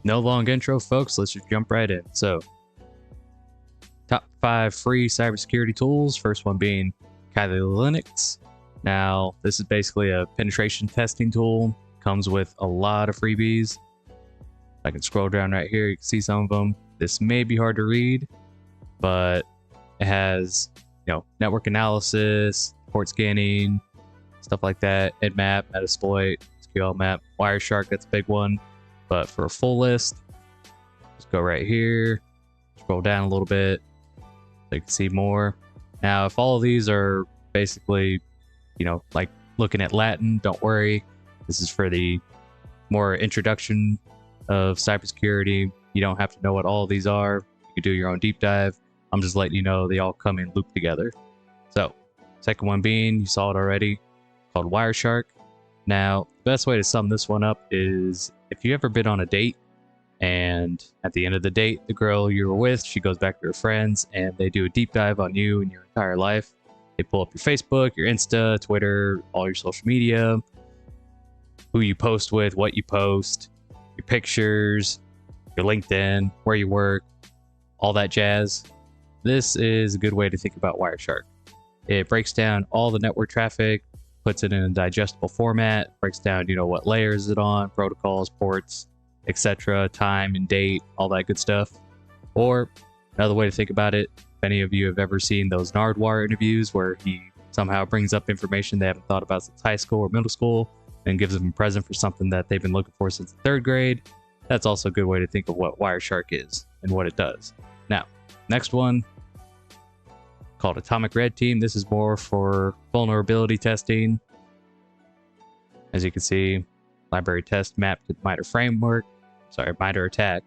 No long intro, folks. Let's just jump right in. So, top 5 free cybersecurity tools. First one being Cali Linux. Now, this is basically a penetration testing tool. Comes with a lot of freebies. I can scroll down right here. You can see some of them. This may be hard to read, but it has, network analysis, port scanning, stuff like that. Nmap, Metasploit, SQL map, Wireshark. That's a big one. But for a full list, just go right here, scroll down a little bit so you can see more. Now, if all of these are basically, like looking at Latin, don't worry. This is for the more introduction of cybersecurity. You don't have to know what all of these are. You can do your own deep dive. I'm just letting you know they all come in loop together. So, second one being, you saw it already, called Wireshark. Now, the best way to sum this one up is if you've ever been on a date and at the end of the date, the girl you were with, she goes back to her friends and they do a deep dive on you and your entire life. They pull up your Facebook, your Insta, Twitter, all your social media, who you post with, what you post, your pictures, your LinkedIn, where you work, all that jazz. This is a good way to think about Wireshark. It breaks down all the network traffic, puts it in a digestible format, breaks down, what layers it on, protocols, ports, etc., time and date, all that good stuff. Or another way to think about it, if any of you have ever seen those Nardwuar interviews where he somehow brings up information they haven't thought about since high school or middle school and gives them a present for something that they've been looking for since the 3rd grade, that's also a good way to think of what Wireshark is and what it does. Now, next one, called Atomic Red Team. This is more for vulnerability testing. As you can see, library test mapped to MITRE framework, MITRE attack.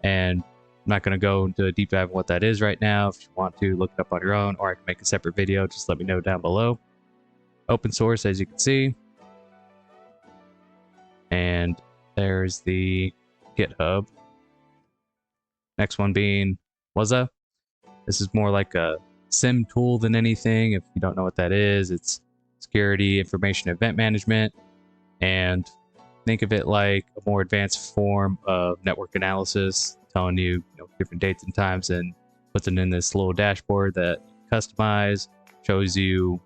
And I'm not going to go into a deep dive on what that is right now. If you want to, look it up on your own, or I can make a separate video. Just let me know down below. Open source, as you can see. And there's the GitHub. Next one being Waza. This is more like a SIM tool than anything. If you don't know what that is, it's security, information, event management. And think of it like a more advanced form of network analysis, telling you, different dates and times, and puts it in this little dashboard that you customize, shows you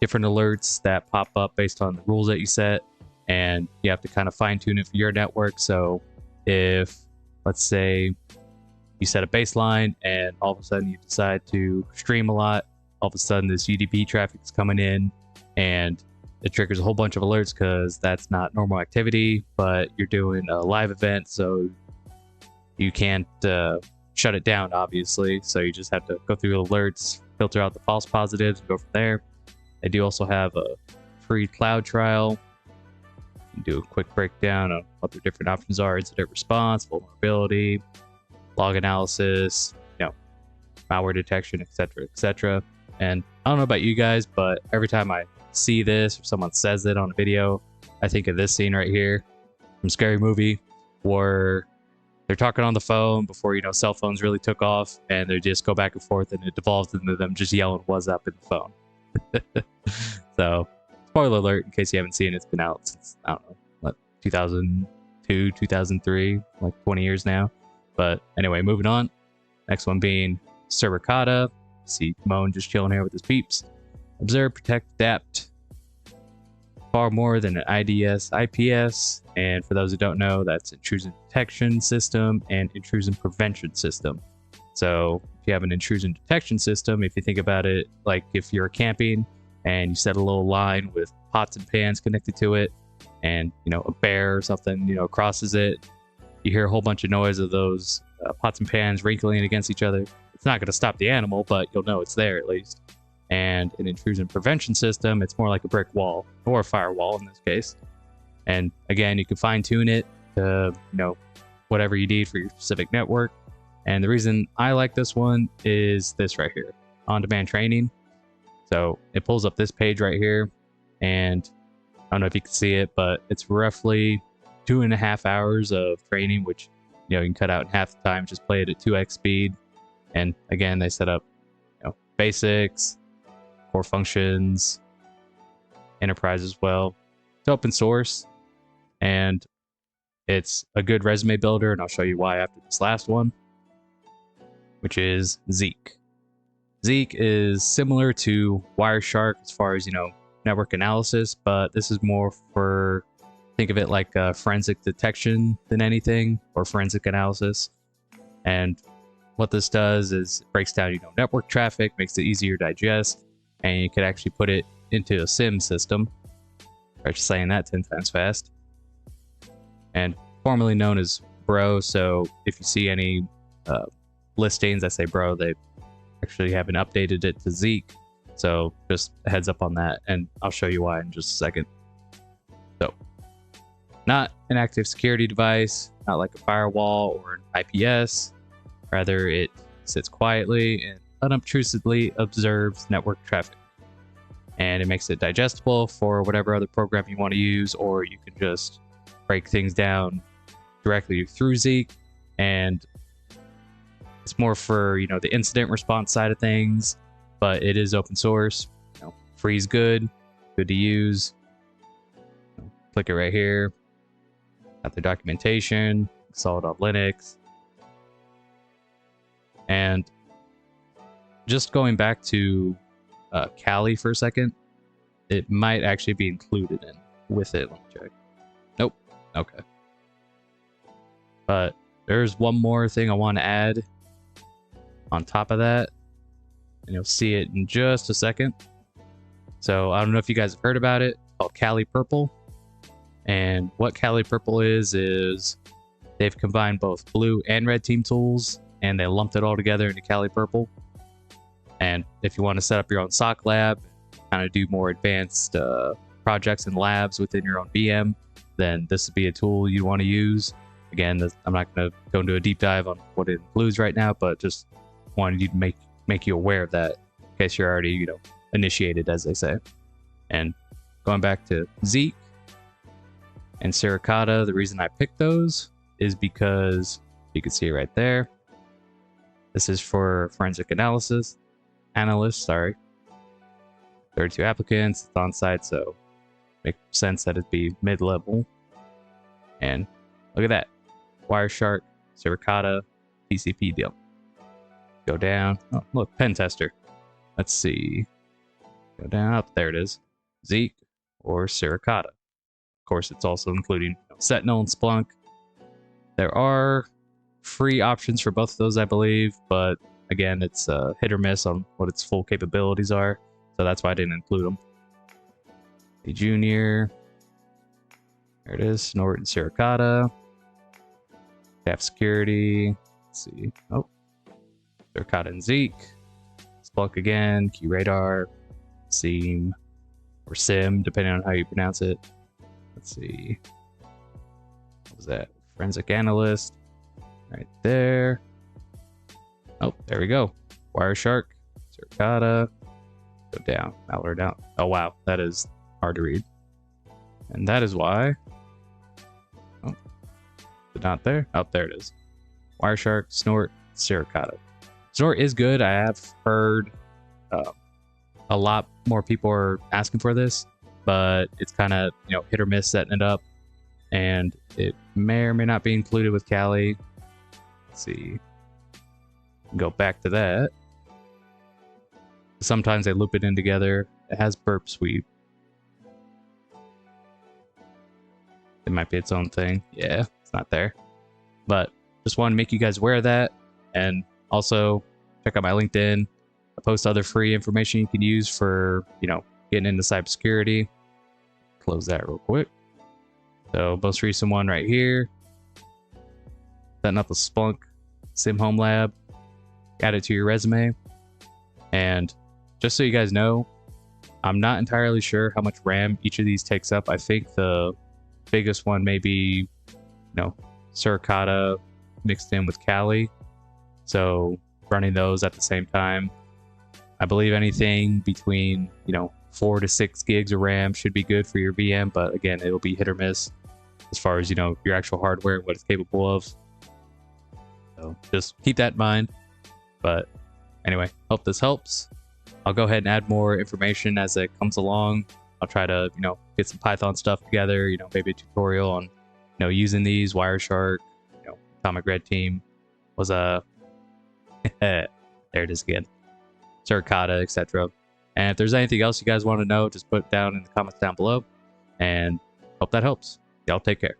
different alerts that pop up based on the rules that you set, and you have to kind of fine tune it for your network. So if, let's say, you set a baseline and all of a sudden you decide to stream a lot, all of a sudden this UDP traffic is coming in and it triggers a whole bunch of alerts because that's not normal activity, but you're doing a live event, so you can't shut it down, obviously. So you just have to go through alerts, filter out the false positives, and go from there. They do also have a free cloud trial. You can do a quick breakdown of what their different options are: incident response, vulnerability, log analysis, malware detection, etc., etc. And I don't know about you guys, but every time I see this or someone says it on a video, I think of this scene right here from Scary Movie, where they're talking on the phone before cell phones really took off, and they just go back and forth, and it devolves into them just yelling "What's up" in the phone. So, spoiler alert in case you haven't seen it. It's been out since, I don't know, what, 2002, 2003, like 20 years now. But anyway, moving on. Next one being Cerbercata. See Timon just chilling here with his peeps. Observe, protect, adapt. Far more than an IDS, IPS. And for those who don't know, that's intrusion detection system and intrusion prevention system. So if you have an intrusion detection system, if you think about it, like if you're camping and you set a little line with pots and pans connected to it, and a bear or something crosses it, you hear a whole bunch of noise of those pots and pans wrinkling against each other. It's not going to stop the animal, but you'll know it's there at least. And an intrusion prevention system, it's more like a brick wall, or a firewall in this case. And again, you can fine tune it to whatever you need for your specific network. And the reason I like this one is this right here, on-demand training. So it pulls up this page right here, and I don't know if you can see it, but it's roughly 2.5 hours of training, which you can cut out in half the time. Just play it at 2x speed. And again, they set up basics, core functions, enterprise as well. It's open source, and It's a good resume builder, and I'll show you why after this last one, which is Zeke. Zeke is similar to Wireshark as far as, network analysis, but this is more for, think of it like forensic detection than anything, or forensic analysis. And what this does is it breaks down, network traffic, makes it easier to digest, and you can actually put it into a SIM system. Try saying that 10 times fast. And formerly known as Bro, so if you see any listings that say Bro, they actually haven't updated it to Zeke. So just a heads up on that, and I'll show you why in just a second. So, not an active security device, not like a firewall or an IPS. Rather, it sits quietly and unobtrusively observes network traffic. And it makes it digestible for whatever other program you want to use, or you can just break things down directly through Zeke. And it's more for, the incident response side of things, but it is open source. Free is good to use. Click it right here. Got the documentation, installed on Linux. And just going back to Cali for a second, it might actually be included with it. Let me check. Nope. Okay. But there's one more thing I want to add on top of that, and you'll see it in just a second. So I don't know if you guys have heard about it. It's called Cali Purple. And what Cali Purple is they've combined both blue and red team tools, and they lumped it all together into Cali Purple. And if you want to set up your own SOC lab, kind of do more advanced projects and labs within your own VM, then this would be a tool you want to use. Again, I'm not going to go into a deep dive on what it includes right now, but just wanted you to make you aware of that in case you're already, initiated, as they say. And going back to Zeke and Suricata, the reason I picked those is because you can see it right there. This is for forensic analysts, 32 applicants, it's on site, so makes sense that it'd be mid-level. And look at that. Wireshark, Suricata, TCP deal. Go down. Oh, look, pen tester. Let's see. Go down. Oh, there it is. Zeke or Suricata. Of course, it's also including Sentinel and Splunk. There are free options for both of those, I believe, but again, it's hit or miss on what its full capabilities are, so that's why I didn't include them. A junior. There it is. Snort and Suricata. Tap security. Let's see. Oh. Suricata and Zeke. Splunk again. Key radar. SIEM. Or SIM, depending on how you pronounce it. Let's see. What was that? Forensic analyst. Right there. Oh, there we go. Wireshark. Suricata. Go down. Malware down. Oh, wow. That is hard to read. And that is why. Oh. Is it not there? Oh, there it is. Wireshark, Snort, Suricata. Snort is good. I have heard a lot more people are asking for this, but it's kind of, hit or miss setting it up. And it may or may not be included with Cali. Let's see. Go back to that. Sometimes they loop it in together. It has burp sweep. It might be its own thing. Yeah, it's not there. But just want to make you guys aware of that. And also check out my LinkedIn. I post other free information you can use for, getting into cybersecurity. Close that real quick. So most recent one right here. Setting up a Splunk Sim Home Lab. Add it to your resume. And just so you guys know, I'm not entirely sure how much RAM each of these takes up. I think the biggest one may be, Suricata mixed in with Cali. So running those at the same time, I believe anything between, 4 to 6 gigs of RAM should be good for your VM. But again, it'll be hit or miss as far as, your actual hardware and what it's capable of. So just keep that in mind. But anyway, hope this helps. I'll go ahead and add more information as it comes along. I'll try to, get some Python stuff together, maybe a tutorial on using these Wireshark, Atomic Red Team was a there it is again, Suricata, etc. And if there's anything else you guys want to know, just put it down in the comments down below, and hope that helps. Y'all take care.